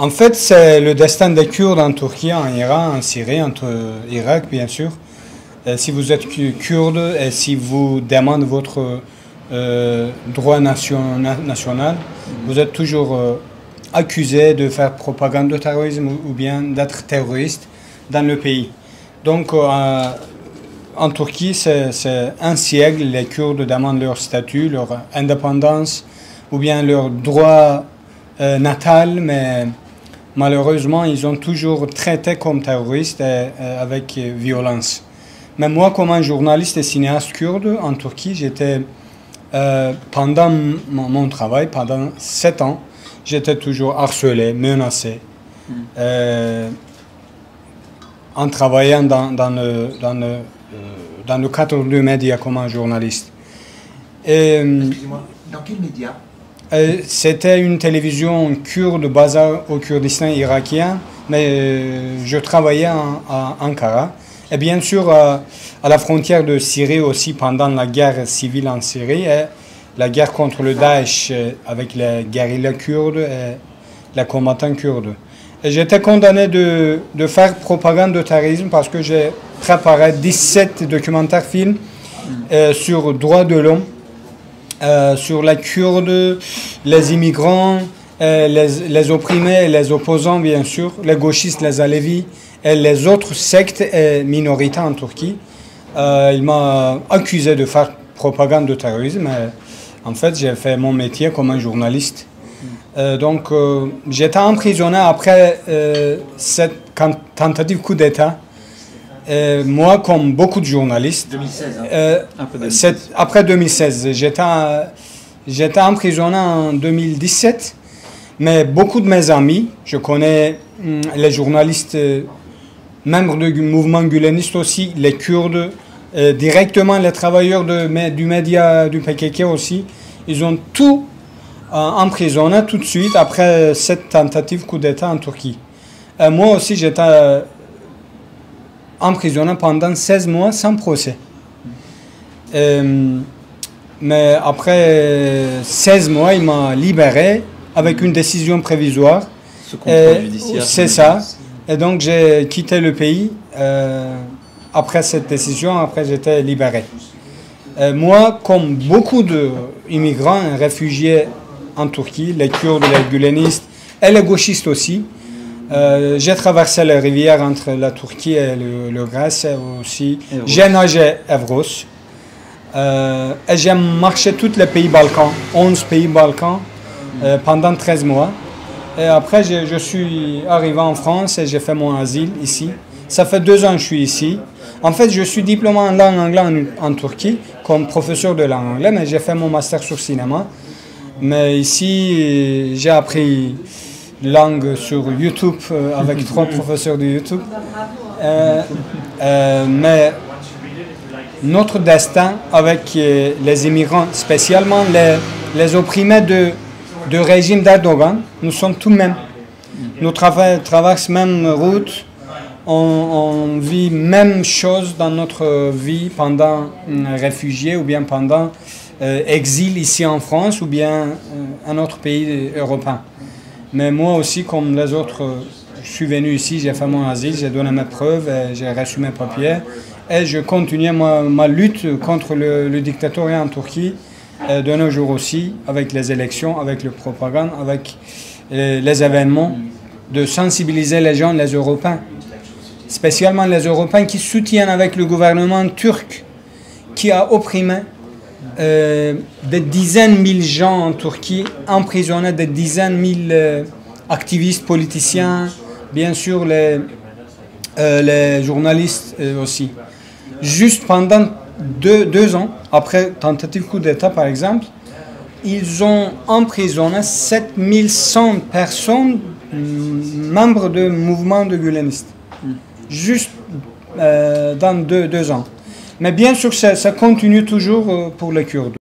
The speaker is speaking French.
En fait, c'est le destin des Kurdes en Turquie, en Iran, en Syrie, en Irak, bien sûr. Si vous êtes kurde et si vous demandez votre droit national, vous êtes toujours accusé de faire propagande de terrorisme ou bien d'être terroriste dans le pays. Donc, en Turquie, c'est un siècle, les Kurdes demandent leur statut, leur indépendance ou bien leur droit natal, mais malheureusement, ils ont toujours traité comme terroristes avec violence. Mais moi, comme un journaliste et cinéaste kurde en Turquie, j'étais, pendant mon travail, pendant 7 ans, j'étais toujours harcelé, menacé, en travaillant dans le cadre du média comme un journaliste. Excusez-moi, dans quel média? C'était une télévision kurde basée au Kurdistan irakien, mais je travaillais à Ankara. Et bien sûr, à la frontière de Syrie aussi, pendant la guerre civile en Syrie, et la guerre contre le Daesh avec les guérillas kurdes et les combattants kurdes. Et j'étais condamné de faire propagande de terrorisme parce que j'ai préparé 17 documentaires films sur droits de l'homme, sur les Kurdes, les immigrants, les opprimés, les opposants bien sûr, les gauchistes, les Alevis et les autres sectes et minorités en Turquie. Il m'a accusé de faire propagande de terrorisme. En fait, j'ai fait mon métier comme un journaliste. Donc, j'étais emprisonné après cette tentative coup d'État. Moi, comme beaucoup de journalistes, 2016, après 2016, j'étais emprisonné en 2017, mais beaucoup de mes amis, je connais les journalistes, membres du mouvement guleniste aussi, les Kurdes, directement les travailleurs du média du PKK aussi, ils ont tout emprisonné tout de suite après cette tentative coup d'État en Turquie. Moi aussi, j'étais emprisonné pendant 16 mois sans procès. Mais après 16 mois, il m'a libéré avec une décision provisoire. Ce contrôle judiciaire. C'est ça. Et donc j'ai quitté le pays après cette décision, après j'étais libéré. Moi, comme beaucoup d'immigrants et réfugiés en Turquie, les Kurdes, les gulenistes et les gauchistes aussi, j'ai traversé la rivière entre la Turquie et le Grèce aussi. J'ai nagé Evros. Et j'ai marché tous les pays Balkans, 11 pays Balkans, pendant 13 mois. Et après, je suis arrivé en France et j'ai fait mon asile ici. Ça fait 2 ans que je suis ici. En fait, je suis diplômé en langue anglaise en Turquie, comme professeur de langue anglaise, mais j'ai fait mon master sur cinéma. Mais ici, j'ai appris langue sur YouTube avec 3 professeurs de YouTube. Mais notre destin avec les immigrants, spécialement les opprimés de régime d'Erdogan, nous sommes tous mêmes. Nous traversons même route, on vit même chose dans notre vie pendant réfugié ou bien pendant exil ici en France ou bien un autre pays européen. Mais moi aussi, comme les autres, je suis venu ici, j'ai fait mon asile, j'ai donné mes preuves, j'ai reçu mes papiers et je continue ma lutte contre le dictatoriat en Turquie de nos jours aussi, avec les élections, avec la propagande, avec les événements, de sensibiliser les gens, les Européens, spécialement les Européens qui soutiennent avec le gouvernement turc qui a opprimé des dizaines de mille gens en Turquie, emprisonnés des dizaines de mille activistes, politiciens, bien sûr les journalistes aussi. Juste pendant 2 ans, après tentative coup d'État par exemple, ils ont emprisonné 7100 personnes, membres de mouvements de gulenistes, juste dans 2 ans. Mais bien sûr, ça continue toujours pour les Kurdes.